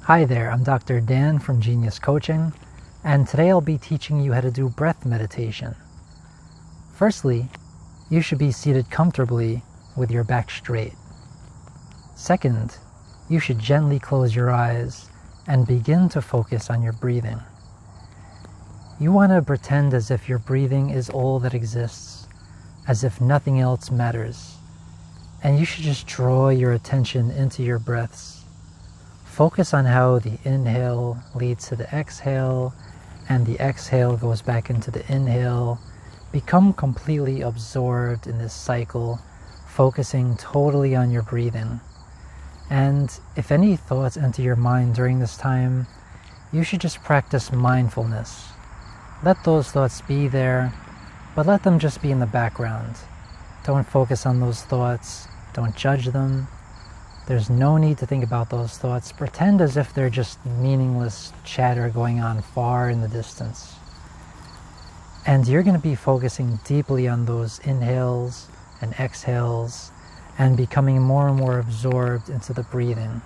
Hi there, I'm Dr. Dan from Genius Coaching, and today I'll be teaching you how to do breath meditation. Firstly, you should be seated comfortably with your back straight. Second, you should gently close your eyes and begin to focus on your breathing. You want to pretend as if your breathing is all that exists, as if nothing else matters, and you should just draw your attention into your breaths. Focus on how the inhale leads to the exhale, and the exhale goes back into the inhale. Become completely absorbed in this cycle, focusing totally on your breathing. And if any thoughts enter your mind during this time, you should just practice mindfulness. Let those thoughts be there, but let them just be in the background. Don't focus on those thoughts. Don't judge them. There's no need to think about those thoughts. Pretend as if they're just meaningless chatter going on far in the distance. And you're going to be focusing deeply on those inhales and exhales and becoming more and more absorbed into the breathing.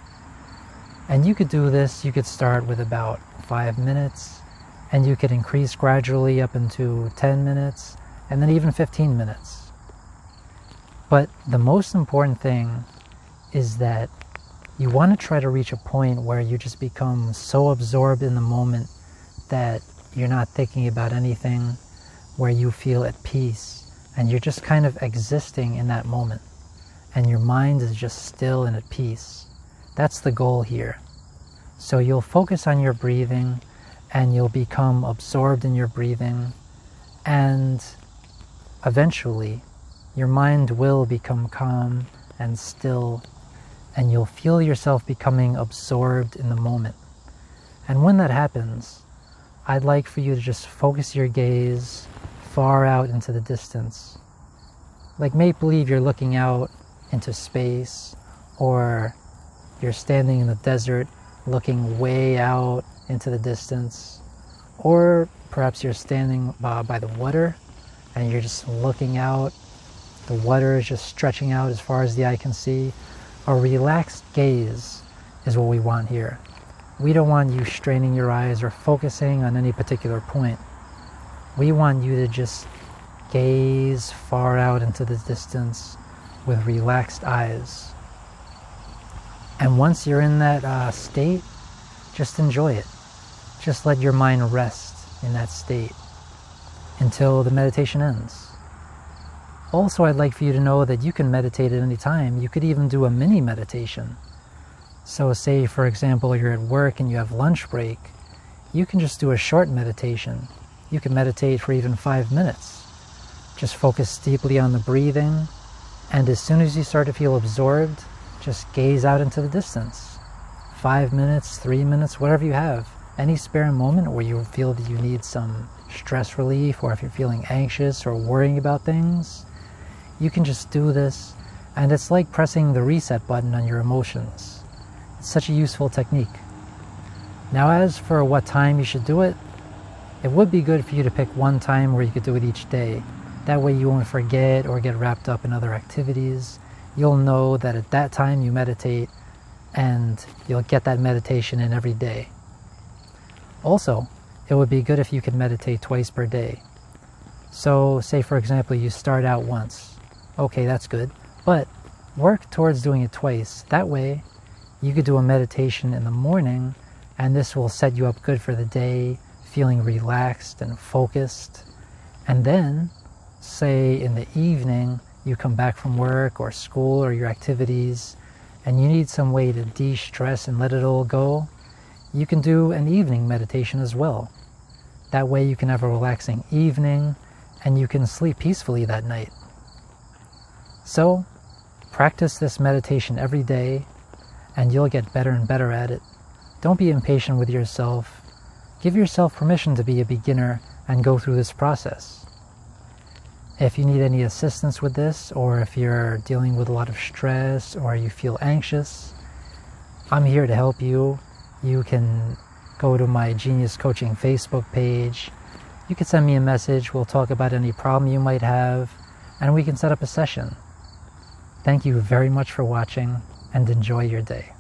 And you could do this, you could start with about 5 minutes, and you could increase gradually up into 10 minutes, and then even 15 minutes. But the most important thing is that you want to try to reach a point where you just become so absorbed in the moment that you're not thinking about anything, where you feel at peace and you're just kind of existing in that moment and your mind is just still and at peace. That's the goal here. So you'll focus on your breathing and you'll become absorbed in your breathing, and eventually your mind will become calm and still, and you'll feel yourself becoming absorbed in the moment. And when that happens, I'd like for you to just focus your gaze far out into the distance. Like, make believe you're looking out into space, or you're standing in the desert looking way out into the distance, or perhaps you're standing by the water and you're just looking out. The water is just stretching out as far as the eye can see. A relaxed gaze is what we want here. We don't want you straining your eyes or focusing on any particular point. We want you to just gaze far out into the distance with relaxed eyes. And once you're in that state, just enjoy it. Just let your mind rest in that state until the meditation ends. Also, I'd like for you to know that you can meditate at any time. You could even do a mini meditation. So say, for example, you're at work and you have lunch break. You can just do a short meditation. You can meditate for even 5 minutes. Just focus deeply on the breathing. And as soon as you start to feel absorbed, just gaze out into the distance. 5 minutes, 3 minutes, whatever you have. Any spare moment where you feel that you need some stress relief, or if you're feeling anxious or worrying about things, you can just do this, and it's like pressing the reset button on your emotions. It's such a useful technique. Now, as for what time you should do it, it would be good for you to pick one time where you could do it each day. That way you won't forget or get wrapped up in other activities. You'll know that at that time you meditate, and you'll get that meditation in every day. Also, it would be good if you could meditate twice per day. So say, for example, you start out once. Okay, that's good. But work towards doing it twice. That way, you could do a meditation in the morning, and this will set you up good for the day, feeling relaxed and focused. And then, say in the evening, you come back from work or school or your activities, and you need some way to de-stress and let it all go, you can do an evening meditation as well. That way you can have a relaxing evening, and you can sleep peacefully that night. So, practice this meditation every day, and you'll get better and better at it. Don't be impatient with yourself. Give yourself permission to be a beginner and go through this process. If you need any assistance with this, or if you're dealing with a lot of stress, or you feel anxious, I'm here to help you. You can go to my Genius Coaching Facebook page. You can send me a message. We'll talk about any problem you might have, and we can set up a session. Thank you very much for watching, and enjoy your day.